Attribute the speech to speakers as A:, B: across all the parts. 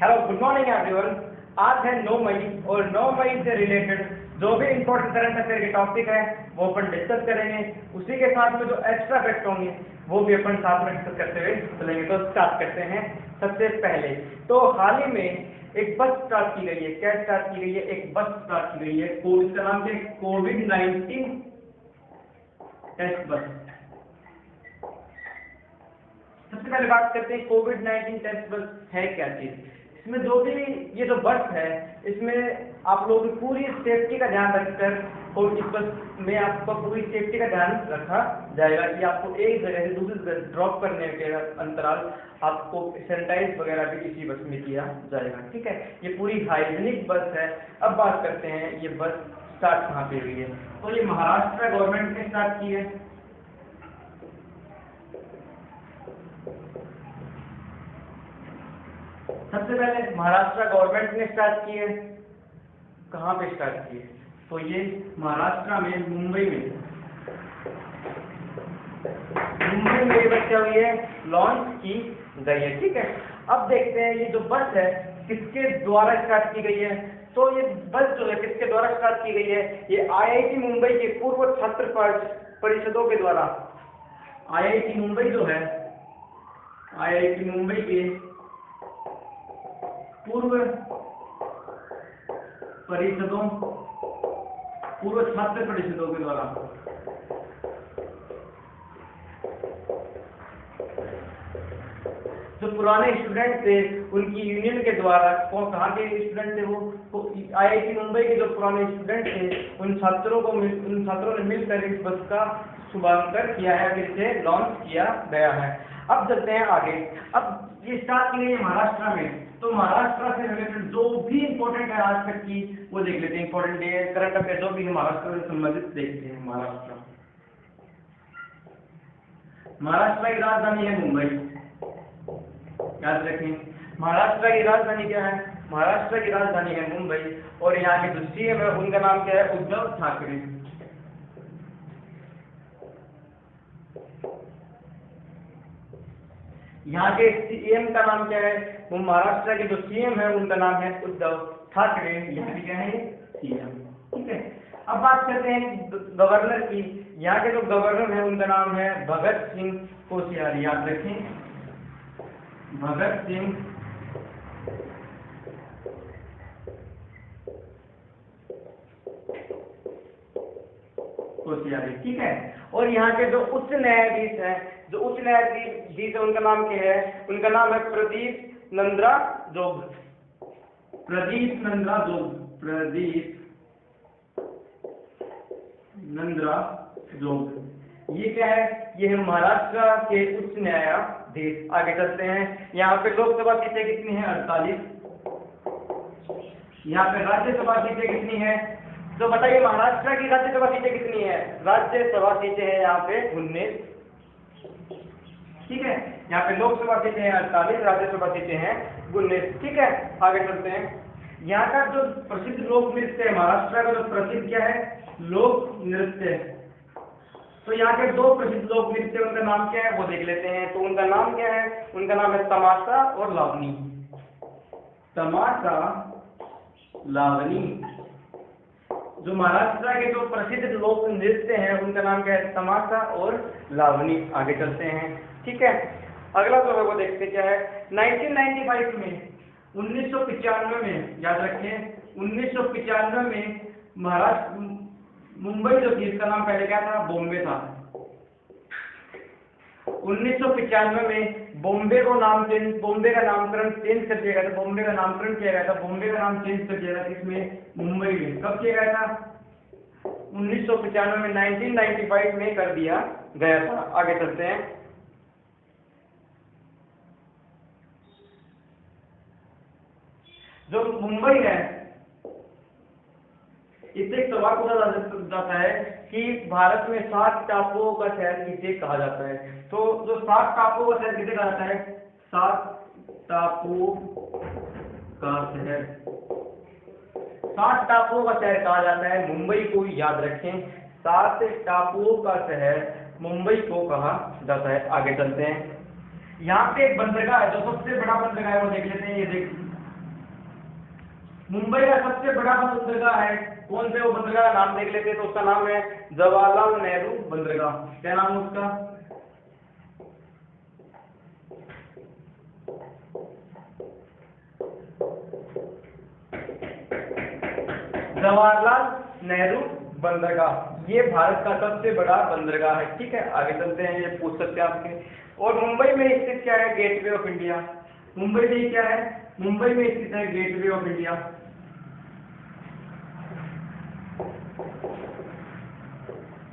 A: Hello good morning everyone. आज है 9 मई और 9 मई से रिलेटेड जो भी इंपॉर्टेंट करंट अफेयर के टॉपिक है वो अपन डिस्कस करेंगे। उसी के साथ में जो एक्स्ट्रा फैक्ट होंगे वो भी अपन साथ में डिस्कस करते हुए चलेंगे। तो स्टार्ट करते हैं। सबसे पहले तो हाल ही में एक बस स्टार्ट की गई है। क्या स्टार्ट की गई है? एक बस स्टार्ट की गई है। इसका नाम क्या है? कोविड-19 टेस्ट बस। सबसे पहले बात करते हैं कोविड-19 टेस्ट बस है क्या चीज। इसमें जो भी ये जो बस है इसमें आप लोगों की पूरी सेफ्टी का ध्यान रखकर और इस बस में आपको पूरी सेफ्टी का ध्यान रखा जाएगा कि आपको एक जगह से दूसरी जगह ड्रॉप करने के अंतराल आपको सैनिटाइज वगैरह भी इसी बस में किया जाएगा। ठीक है, ये पूरी हाइजीनिक बस है। अब बात करते हैं ये बस स्टार्ट कहाँ पे हुई है। तो ये महाराष्ट्र गवर्नमेंट ने स्टार्ट की है। सबसे पहले महाराष्ट्र गवर्नमेंट ने स्टार्ट की है। कहाँ पे स्टार्ट की है? तो ये महाराष्ट्र में मुंबई में ये बस क्या हुई है? लॉन्च की गई है। ठीक है, अब देखते हैं ये जो बस है किसके द्वारा स्टार्ट की गई है। तो ये बस जो है किसके द्वारा स्टार्ट की गई है? ये आईआईटी मुंबई के पूर्व छात्र परिषदों के द्वारा। आईआईटी मुंबई जो है, आईआईटी मुंबई के पूर्व छात्र परिषदों के द्वारा जो पुराने स्टूडेंट थे उनकी यूनियन के द्वारा। कहाँ के स्टूडेंट थे वो? आईआईटी मुंबई के जो पुराने स्टूडेंट थे उन छात्रों ने मिलकर इस बस का शुभारंभ किया है, फिर से लॉन्च किया गया है। अब चलते हैं आगे। अब ये स्टार्ट की गई है महाराष्ट्र में। तो महाराष्ट्र से रिलेटेड जो भी इंपॉर्टेंट है आज तक की वो देख लेते हैं। इंपॉर्टेंट डे करंट अफेयर जो भी है महाराष्ट्र से संबंधित देखते हैं। महाराष्ट्र की राजधानी है मुंबई। याद रखें, महाराष्ट्र की राजधानी क्या है? महाराष्ट्र की राजधानी है मुंबई। और यहाँ के जो सीएम है उनका नाम क्या है? उद्धव ठाकरे। यहाँ के सीएम का नाम क्या है? वो महाराष्ट्र के जो सीएम है उनका नाम है उद्धव ठाकरे। यहाँ के क्या है? सीएम। ठीक है, अब बात करते हैं गवर्नर की। यहाँ के जो गवर्नर है उनका नाम है भगत सिंह कोश्यारी। याद रखें, भगत सिंह कोश्यारी। ठीक है, और यहाँ के जो उच्च न्यायाधीश है उनका नाम क्या है? उनका नाम है प्रदीप नंद्रा जोग। ये क्या है? ये है महाराष्ट्र के उच्च न्यायाधीश। आगे चलते हैं। यहाँ पे लोकसभा सीटें कितनी है? 48। यहाँ पे राज्यसभा सीटें कितनी है? तो बताइए महाराष्ट्र की राज्यसभा सीटें कितनी है? राज्यसभा सीटें हैं यहाँ पे 19। ठीक है, यहाँ पे लोकसभा सीटें हैं 48, राज्यसभा सीटें हैं 19। ठीक है, आगे चलते हैं। यहाँ का जो प्रसिद्ध लोक नृत्य है, महाराष्ट्र का जो प्रसिद्ध क्या है? लोक नृत्य। तो यहाँ के दो प्रसिद्ध लोक नृत्य, उनका नाम क्या है वो देख लेते हैं। तो उनका नाम क्या है? उनका नाम है तमाशा और लावनी। तमाशा, लावनी। जो महाराष्ट्र के जो प्रसिद्ध लोक नृत्य हैं उनका नाम क्या है? तमाशा और लावनी। आगे चलते हैं। ठीक है, अगला जो है वो देखते क्या है। 1995 में 1995 में, याद रखें 1995 में महाराष्ट्र मुंबई जो थी इसका नाम पहले क्या था? बॉम्बे था। 1995 में बॉम्बे का नामकरण चेंज कर दिया गया था। बॉम्बे का नाम चेंज किया गया था किसमें? मुंबई में। कब किया गया था? 1995 में, 1995 में कर दिया गया था। आगे चलते हैं। जो मुंबई है इससे एक सवाल पूछा जाता है कि भारत में 7 टापुओं का शहर किसे कहा जाता है? तो जो 7 टापुओं का शहर किसे कहा जाता है? 7 टापुओं का शहर, 7 टापुओं का शहर कहा जाता है मुंबई को। याद रखें, 7 टापुओं का शहर मुंबई को कहा जाता है। आगे चलते हैं। यहाँ पे एक बंदरगाह है, जो सबसे बड़ा बंदरगाह है वो देख लेते हैं। मुंबई का सबसे बड़ा बंदरगाह है, कौन से वो बंदरगाह का नाम देख लेते हैं, तो उसका नाम है जवाहरलाल नेहरू बंदरगाह। क्या नाम है उसका? जवाहरलाल नेहरू बंदरगाह। ये भारत का सबसे बड़ा बंदरगाह है। ठीक है, आगे चलते हैं, ये पूछ सकते हैं आपके। और मुंबई में स्थित क्या है? Gateway of India. मुंबई में क्या है? मुंबई में स्थित है गेटवे ऑफ इंडिया।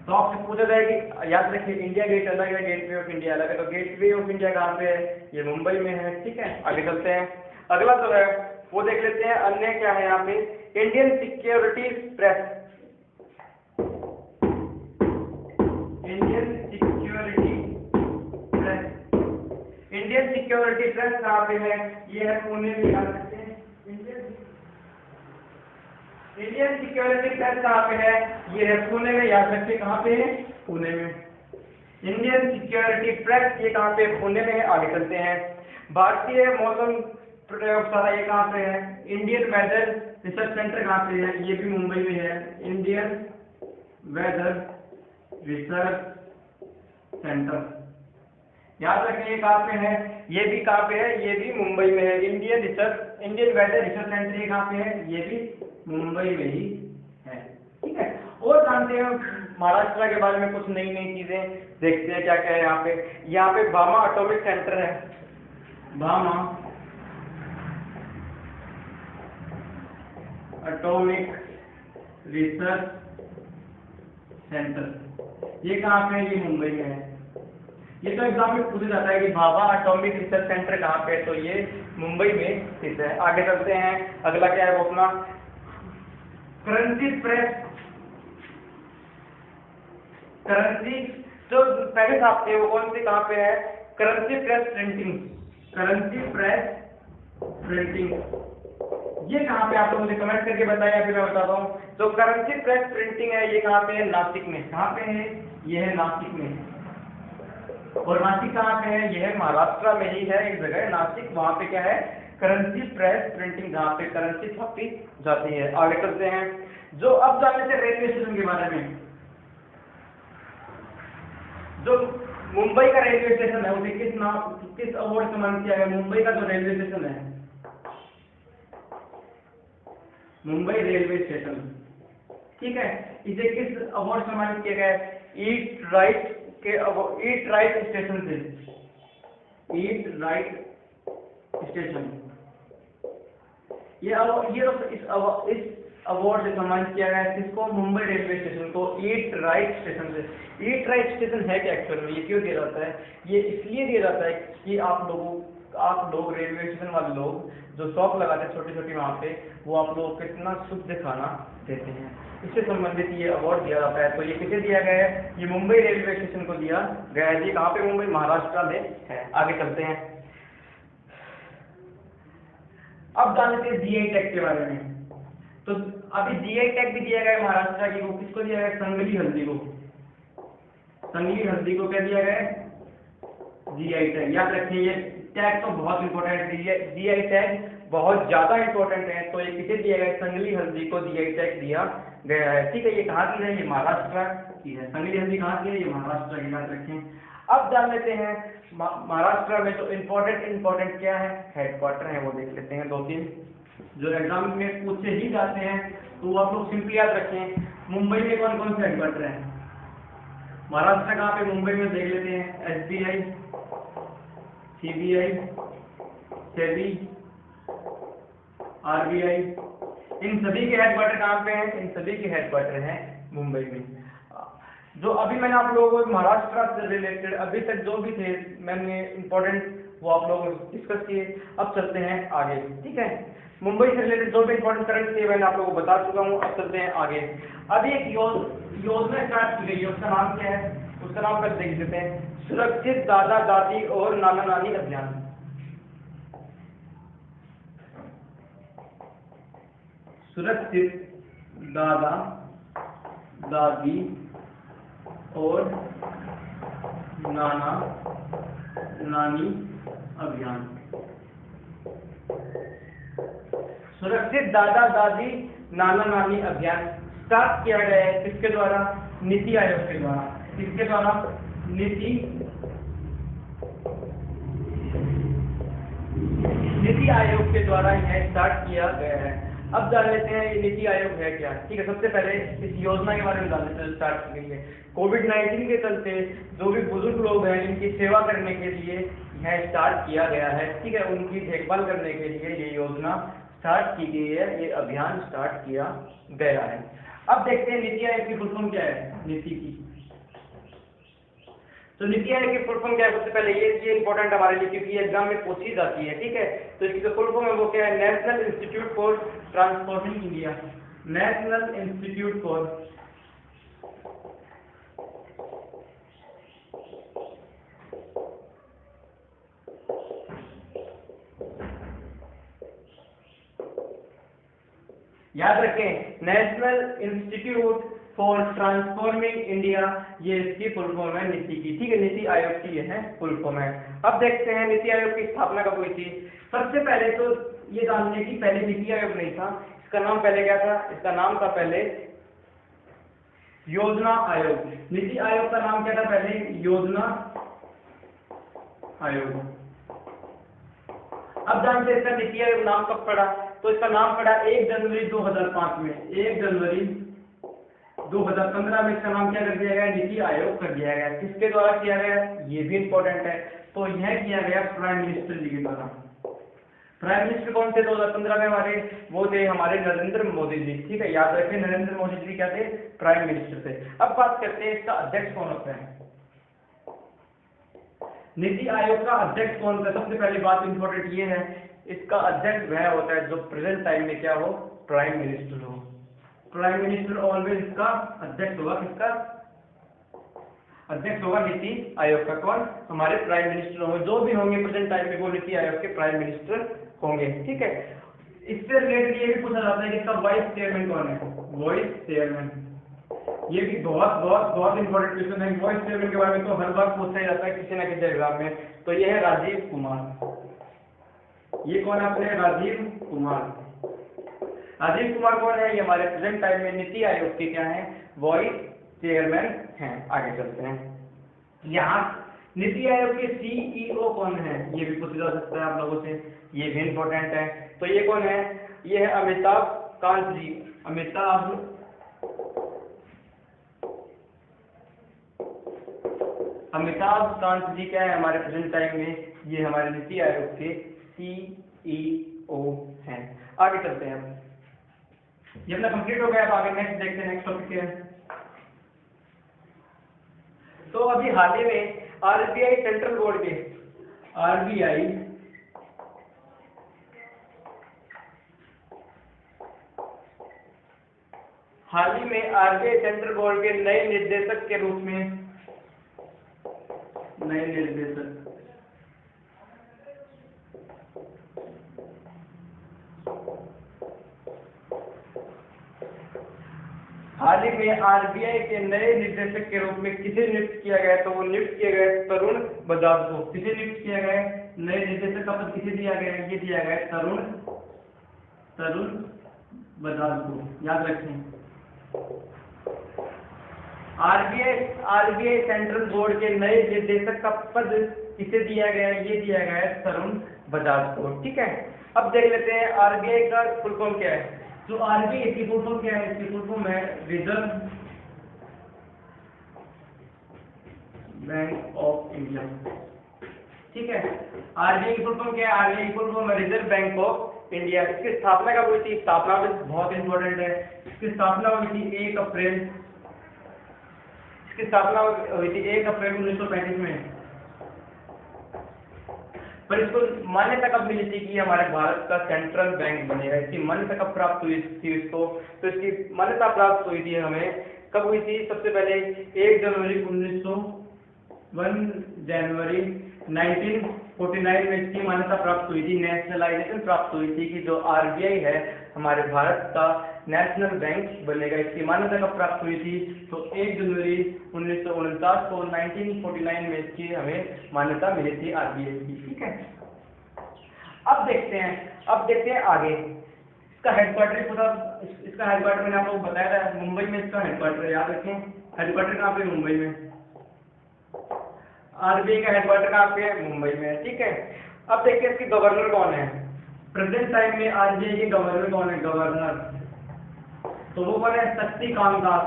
A: तो आपसे पूछा जाएगा, याद रखिए, इंडिया गेट अलग है, गेटवे ऑफ इंडिया अलग है। तो गेटवे ऑफ इंडिया कहाँ पे है? ये मुंबई में है। ठीक है, आगे चलते हैं। अगला जो है वो देख लेते हैं, अन्य क्या है यहाँ पे। Indian security press. Indian security press. Indian security press कहाँ पे है? ये है पुणे में, याद रखते हैं। इंडियन सिक्योरिटी प्रेस कहाँ पे है? ये है पुणे में, याद रखिए। कहाँ पे है? पुणे में। इंडियन सिक्योरिटी प्रेस ये कहाँ पे? पुणे में है। आगे चलते हैं। भारतीय मौसम प्रयोगशाला ये कहाँ पे है? इंडियन वेदर रिसर्च सेंटर कहाँ पे है? ये भी मुंबई में है। इंडियन वेदर रिसर्च सेंटर, याद रखें, ये कहाँ पे है? ये भी कहाँ पे है? ये भी मुंबई में है। इंडियन वेदर रिसर्च सेंटर ये कहाँ पे है? ये भी मुंबई में ही है। ठीक है, और जानते हैं महाराष्ट्र के बारे में कुछ नई नई चीजें, देखते हैं क्या क्या है यहाँ पे। यहाँ पे भामा एटॉमिक सेंटर है। भामा एटॉमिक रिसर्च सेंटर ये कहाँ पे है? ये मुंबई में है। ये तो एग्जाम में पूछा जाता है कि भाभा एटॉमिक रिसर्च सेंटर कहाँ पे है, तो ये मुंबई में स्थित है। आगे चलते हैं, अगला क्या है वो अपना करेंसी प्रेस। करेंसी जो पैसे छापते हैं वो कौन सी कहाँ पे है? Currency press printing. Currency press printing ये कहाँ पे? आप लोग मुझे कमेंट करके बताइए, अभी मैं बताता हूँ। जो करेंसी प्रेस प्रिंटिंग है ये कहाँ पे है? नासिक में। कहाँ पे है? ये है नासिक में। और नासिक कहाँ पे है? यह है महाराष्ट्र में ही है एक जगह नासिक, वहां पे क्या है? करेंसी प्रेस प्रिंटिंग, जहाँ पे करेंसी छापी जाती है। आगे चलते हैं, जो अब जाने से रेलवे स्टेशन के बारे में। जो मुंबई का रेलवे स्टेशन है उसे किस अवार्ड से सम्मानित किया गया? मुंबई का जो रेलवे स्टेशन है, मुंबई रेलवे स्टेशन, ठीक है, इसे किस अवार्ड से सम्मानित किया गया है? ईट राइट स्टेशन से। ईट राइट स्टेशन इस अवार्ड से सम्मानित किया गया है किसको? मुंबई रेलवे स्टेशन को, ईट राइट स्टेशन से। ईट राइट स्टेशन है क्या एक्चुअल में? ये क्यों दिया जाता है? ये इसलिए दिया जाता है कि आप लोग रेलवे स्टेशन वाले लोग जो शॉप लगाते हैं छोटी छोटी वहाँ पे, वो आप लोगों को कितना शुद्ध खाना देते हैं, इससे संबंधित ये अवार्ड दिया जाता है। तो ये किसे दिया गया है? ये मुंबई रेलवे स्टेशन को दिया गया है। ये कहाँ पे? मुंबई, महाराष्ट्र में है। आगे चलते हैं, अब जानते हैं जीआई टैग के बारे में। तो अभी जीआई टैग भी दिया गया है महाराष्ट्र की, वो किसको दिया गया है? संगली हल्दी को। संगली हल्दी को क्या दिया गया है? GI tag. याद रखिए, ये टैग तो बहुत इंपॉर्टेंट है, जीआई टैग बहुत ज्यादा इंपॉर्टेंट है। तो ये किसे दिया गया है? संगली हल्दी को जीआई टैग दिया गया है। ठीक है, ये कहाँ की है? ये महाराष्ट्र की है। संगली हल्दी कहाँ की है? ये महाराष्ट्र की। याद रखें। अब जान लेते हैं महाराष्ट्र में जो इम्पोर्टेंट क्या है, हेडक्वार्टर है, वो देख लेते हैं। 2-3 जो एग्जाम में पूछे ही जाते हैं, तो आप लोग सिंपली याद रखें। मुंबई में कौन कौन से हेडक्वार्टर है? महाराष्ट्र कहाँ पे? मुंबई में देख लेते हैं। एसबीआई, सीबीआई, सेबी, आरबीआई, इन सभी के हेडक्वार्टर कहाँ पे हैं? इन सभी के हेडक्वार्टर हैं मुंबई में। जो अभी मैंने आप लोगों को महाराष्ट्र से रिलेटेड अभी तक जो भी थे मैंने इंपॉर्टेंट, वो आप लोगों को डिस्कस किए। अब चलते हैं आगे। ठीक है, मुंबई से रिलेटेड जो भी इंपॉर्टेंट करंट थे मैंने आप लोगों को बता चुका हूँ। अब चलते हैं आगे। अभी एक योजना स्टार्ट की गई है, उसका नाम क्या है? उसका नाम कर देख लेते हैं, सुरक्षित दादा दादी और नाना नानी अभियान। सुरक्षित दादा दादी और नाना नानी अभियान। सुरक्षित दादा दादी नाना नानी अभियान स्टार्ट किया गया है किसके द्वारा? नीति आयोग के द्वारा। किसके द्वारा? नीति आयोग के द्वारा यह स्टार्ट किया गया है। अब जान लेते हैं ये नीति आयोग है क्या। ठीक है, सबसे पहले इस योजना के बारे में जान लेते हैं। स्टार्ट की गई है कोविड-19 के चलते जो भी बुजुर्ग लोग हैं इनकी सेवा करने के लिए यह स्टार्ट किया गया है। ठीक है, उनकी देखभाल करने के लिए ये योजना स्टार्ट की गई है, ये अभियान स्टार्ट किया गया है। अब देखते हैं नीति आयोग की फुल फॉर्म क्या है। नीति की तो नीति आयोग की फुल फॉर्म क्या है? सबसे पहले ये इंपॉर्टेंट हमारे लिए क्योंकि एग्जाम में पूछी जाती है। ठीक है, तो इसकी जो फुल फॉर्म है वो क्या है? National institute for transforming India. National institute for याद रखें, national institute for transforming India, ये इसकी फुल फॉर्म है नीति की। ठीक है, नीति आयोग की ये है फुल फॉर्म है। अब देखते हैं नीति आयोग की स्थापना कब हुई थी। सबसे पहले तो ये जान लें कि पहले नीति आयोग नहीं था, इसका नाम पहले क्या था? इसका नाम था पहले योजना आयोग। नीति आयोग का नाम क्या था पहले? योजना आयोग। अब जानते हैं इसका नीति आयोग नाम कब पड़ा? तो इसका नाम पड़ा 1 जनवरी 2005 में। 1 जनवरी 2015 में इसका नाम क्या कर दिया गया? नीति आयोग कर दिया गया। किसके द्वारा किया गया? ये भी इंपॉर्टेंट है। तो यह किया गया प्राइम मिनिस्टर जी के द्वारा। प्राइम मिनिस्टर कौन थे 2015 में हमारे? वो थे हमारे नरेंद्र मोदी जी। ठीक है, याद रखें नरेंद्र मोदी जी क्या थे? प्राइम मिनिस्टर थे। अब बात करते हैं इसका अध्यक्ष कौन होता है। नीति आयोग का अध्यक्ष कौन होता है? सबसे पहली बात इंपॉर्टेंट ये है, इसका अध्यक्ष वह होता है जो प्रेजेंट टाइम में क्या हो? प्राइम मिनिस्टर हो। प्राइम मिनिस्टर ऑलवेज इसका अध्यक्ष होगा। किसका अध्यक्ष होगा? नीति आयोग का। कौन? हमारे प्राइम मिनिस्टर होंगे, जो भी होंगे प्रेजेंट टाइम में वो नीति आयोग के प्राइम मिनिस्टर होंगे। ठीक है, इससे रिलेटेड ये भी पूछा जाता है कि इसका वाइस चेयरमैन कौन है? वाइस चेयरमैन, ये भी बहुत बहुत बहुत इंपॉर्टेंट क्वेश्चन है। वाइस चेयरमैन के बारे में तो हर बार पूछा जाता है किसी न किसी एग्जाम में। तो ये है राजीव कुमार। ये कौन है अपने? राजीव कुमार। राजीव कुमार कौन है? ये हमारे प्रेजेंट टाइम में नीति आयोग के क्या है? वाइस चेयरमैन हैं। आगे चलते हैं। यहाँ नीति आयोग के सीईओ कौन है? ये भी पूछा जा सकता है आप लोगों से, ये भी इंपॉर्टेंट है। तो ये कौन है? ये है अमिताभ कांत जी। अमिताभ कांत जी क्या है हमारे प्रेजेंट टाइम में? ये हमारे नीति आयोग के सीईओ हैं। आगे चलते हैं। ये अपना कंप्लीट हो गया। अब आगे नेक्स्ट देखते हैं। नेक्स्ट टॉपिक क्या है? तो अभी हाल ही में आरबीआई सेंट्रल बोर्ड के आरबीआई सेंट्रल बोर्ड के नए निर्देशक के रूप में हाल ही में आरबीआई के नए निर्देशक के रूप में किसे नियुक्त किया गया? तो वो नियुक्त किया गया तरुण बजाज को। किसे नियुक्त किया गया? नए निर्देशक का पद किसे दिया गया? ये दिया गया तरुण बजाज को। याद रखें, आरबीआई सेंट्रल बोर्ड के नए निर्देशक का पद किसे दिया गया? ये दिया गया है तरुण बजाज को। ठीक है, अब देख लेते हैं आरबीआई का फुल फॉर्म क्या है। तो आरबीआई की फुल फॉर्म क्या है? इसकी फुल फॉर्म है रिजर्व बैंक ऑफ इंडिया। ठीक है, आरबीआई की फुल फॉर्म क्या है? आरबीआई की फुल फॉर्म है रिजर्व बैंक ऑफ इंडिया। इसकी स्थापना कब हुई थी? स्थापना भी बहुत इंपॉर्टेंट है। इसकी स्थापना हुई थी 1 अप्रैल 1935 में। पर इसको मान्यता कब मिली थी कि हमारे भारत का सेंट्रल बैंक बनेगा? इसकी मान्यता कब प्राप्त हुई थी इसको? तो इसकी मान्यता प्राप्त हुई थी हमें कब हुई थी? सबसे पहले 1 जनवरी 1949 में इसकी मान्यता प्राप्त हुई थी। नेशनलाइजेशन प्राप्त हुई थी कि जो आरबीआई है हमारे भारत का नेशनल बैंक बनेगा। इसकी मान्यता कब प्राप्त हुई थी? तो 1 जनवरी 1949 को 1949 में इसकी हमें मान्यता मिली थी आरबीआई की। ठीक है, अब देखते हैं आगे इसका हेडक्वार्टर पूरा, इसका हेडक्वार्टर मैंने आपको बताया था मुंबई में, इसका हेडक्वार्टर है, याद रखें। हेडक्वार्टर कहाँ पे? मुंबई में। आरबीआई का हेडक्वार्टर कहाँ पे है? मुंबई में है, ठीक है। अब देखिए इसके गवर्नर कौन है। प्रेजेंट टाइम में आरबीआई के गवर्नर कौन है? गवर्नर तो वो कौन है? शक्तिकांत दास।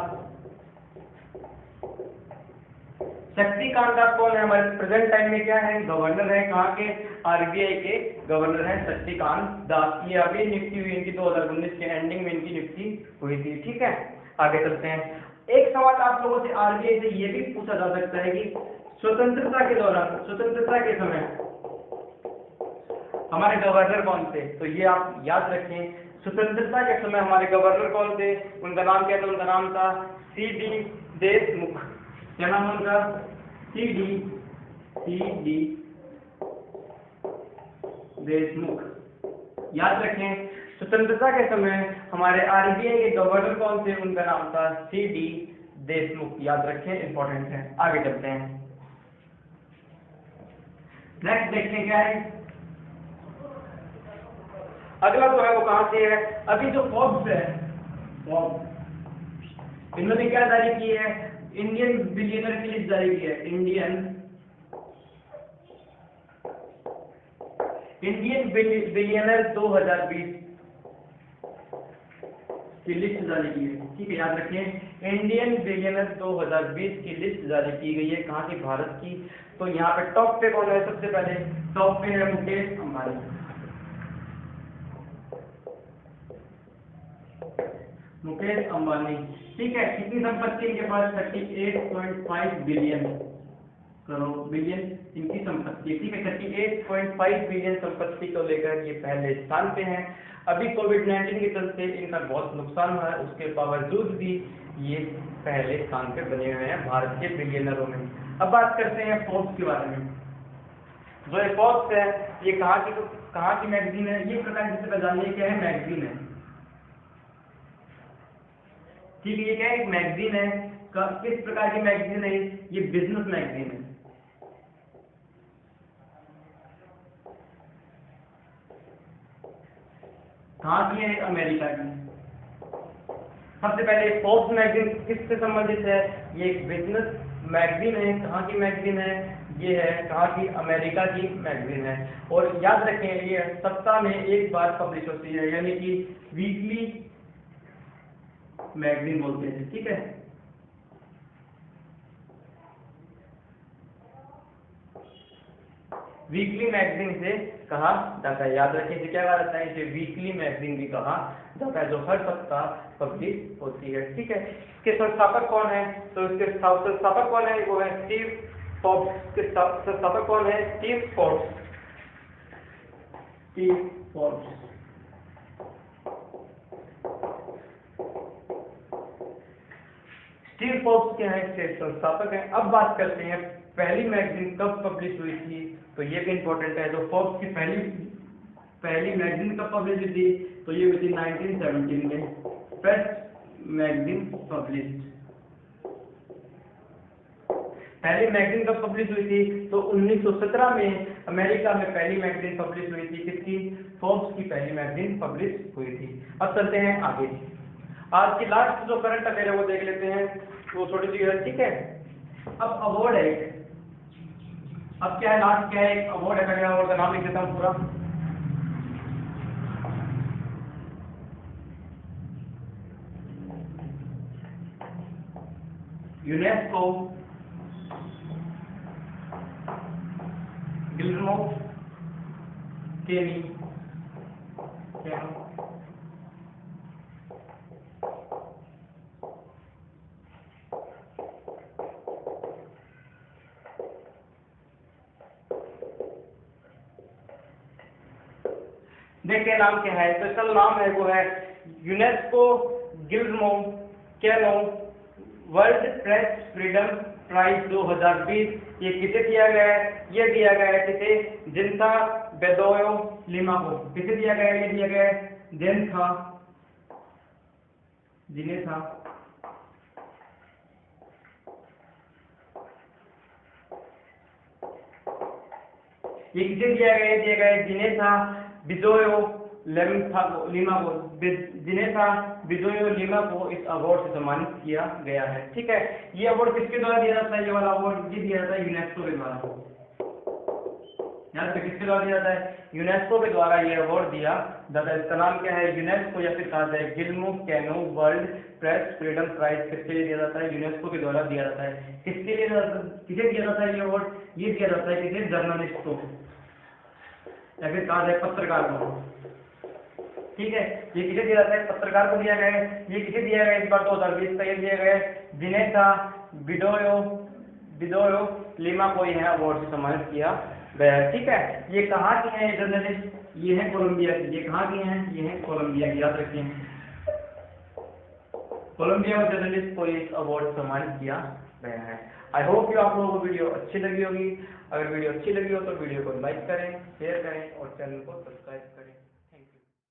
A: शक्तिकांत दास कौन है? हमारे प्रेजेंट टाइम में क्या है? गवर्नर है। कहाँ के? आरबीआई के गवर्नर है शक्तिकांत दास। ये अभी नियुक्ति हुई इनकी 2019 के एंडिंग में इनकी नियुक्ति हुई थी, ठीक है। आगे चलते हैं। एक सवाल आप लोगों से आरबीआई से ये भी पूछा जा सकता है कि स्वतंत्रता के दौरान, स्वतंत्रता के समय हमारे गवर्नर कौन थे? तो ये आप याद रखें, स्वतंत्रता के समय हमारे गवर्नर कौन थे? उनका नाम क्या था? उनका नाम था सीडी देशमुख। क्या नाम उनका? सीडी देशमुख। याद रखें, स्वतंत्रता के समय हमारे आरबीआई के गवर्नर कौन थे? उनका नाम था सीडी देशमुख। याद रखें, इंपॉर्टेंट है। आगे चलते हैं। नेक्स्ट देखते हैं क्या है। अगला जो है वो कहां से है? अभी जो फोर्ब्स है, फोर्ब्स, इन्होंने क्या जारी की है? इंडियन बिलियनर की लिस्ट जारी की है। इंडियन बिलियनर 2020 की लिस्ट जारी की है, ठीक है। याद रखें, इंडियन बिलियनर 2020 की लिस्ट जारी की गई है। कहाँ की? भारत की। तो यहाँ पे टॉप पे कौन है? सबसे पहले टॉप पे है मुकेश अंबानी। मुकेश अंबानी, ठीक है। कितनी संपत्ति इनके पास? 38.5 बिलियन करोड़, बिलियन इनकी संपत्ति, ठीक है। 38.5 बिलियन संपत्ति को लेकर ये पहले स्थान पे हैं। अभी कोविड-19 के चलते इनका बहुत नुकसान हुआ है, उसके बावजूद भी ये पहले स्थान पे बने हुए हैं भारत के बिलियनरों में। अब बात करते हैं फोर्ब्स के बारे में। जो ये फोर्ब्स है, ये कहाँ की मैगजीन है? ये प्रकार से जानिए क्या है? मैगजीन है, ठीक है। ये क्या है? एक मैगजीन है। किस प्रकार की मैगजीन है? ये बिजनेस मैगजीन है। कहाँ की है? अमेरिका की। सबसे पहले फोर्ब्स मैगजीन किससे संबंधित है? ये एक बिजनेस मैगजीन है। कहाँ की मैगजीन है? ये है कहाँ की? अमेरिका की मैगजीन है। और याद रखें, ये सप्ताह में एक बार पब्लिश होती है, यानी कि वीकली मैगजीन बोलते हैं, ठीक है। वीकली मैगजीन से कहा जाता है। याद रखिए, इसे क्या कहा जाता है? इसे वीकली मैगजीन भी कहा जाता है, जो हर सप्ताह पब्लिश होती है, ठीक है। इसके संस्थापक कौन है? तो इसके संस्थापक कौन है? वो है स्टीव फोर्ब्स। के संस्थापक कौन है? Steve Forbes. Steve Forbes. Steve Forbes क्या है? इसके संस्थापक हैं। अब बात करते हैं पहली मैगजीन कब पब्लिश हुई थी, तो ये भी इंपॉर्टेंट है। जो फोर्ब्स की पहली मैगजीन कब पब्लिश हुई थी? तो ये हुई थी 1917 में, फर्स्ट मैगजीन पब्लिश। पहली मैगजीन कब पब्लिश हुई थी? तो 1917 में अमेरिका में पहली मैगजीन पब्लिश हुई थी। किसकी? फोर्ब्स की पहली मैगजीन पब्लिश हुई थी। अब चलते हैं आगे। आज की लास्ट जो करंट अफेयर है वो देख लेते हैं, वो छोटी सी है, ठीक है। अब अवार्ड है एक, अब क्या है? लास्ट क्या है? एक अवार्ड है। मैं अवार्ड का नाम लिख देता हूँ पूरा। यूनेस्को गिल्मो केनी देखिए नाम क्या है। तो इसका नाम है वो है UNESCO Guillermo Cano World Press Freedom Prize 2020। ये किसे दिया गया है? ये दिया गया है किसे? जिनथा बेदोयो लिमा को। किसे दिया गया है? ये दिया गया है जिन्हें था ये किसे दिया गया है? दिया गया है जिनेथा बेदोयो लिमा को, जिनेसा बिदोयो लिमा को इस अवार्ड से सम्मानित किया गया है। ठीक है, ये अवार्ड किसके द्वारा दिया जाता है? ये वाला अवार्ड ये दिया जाता है यूनेस्को के द्वारा। यहाँ पे किसके द्वारा दिया जाता है? यूनेस्को के द्वारा ये अवार्ड दिया जाता है। इसका नाम क्या है? यूनेस्को, या फिर कहा जाए Guillermo Cano World Press Freedom Prize. किसके लिए दिया जाता है? यूनेस्को के द्वारा दिया जाता है। किसके लिए किसे दिया जाता है ये अवार्ड? ये दिया जाता है किसी जर्नलिस्ट को, या फिर कहा जाए पत्रकार को। ठीक है, ये किसे दिया जाता है? पत्रकार को दिया गया है। ये किसे दिया गया? इस बार 2020 का ये दिया गया है जिनेसा बिदोयो लिमा को यह अवार्ड से सम्मानित किया गया है। ठीक है, ये कहाँ की है जर्नलिस्ट? ये है कोलंबिया की। ये कहाँ की है? ये है कोलंबिया की, याद रखिए। कोलंबिया में जर्नलिस्ट को इस अवार्ड से सम्मानित किया गया है। आई होप आप लोगों को वीडियो अच्छी लगी होगी। अगर वीडियो अच्छी लगी हो तो वीडियो को लाइक करें, शेयर करें और चैनल को सब्सक्राइब करें।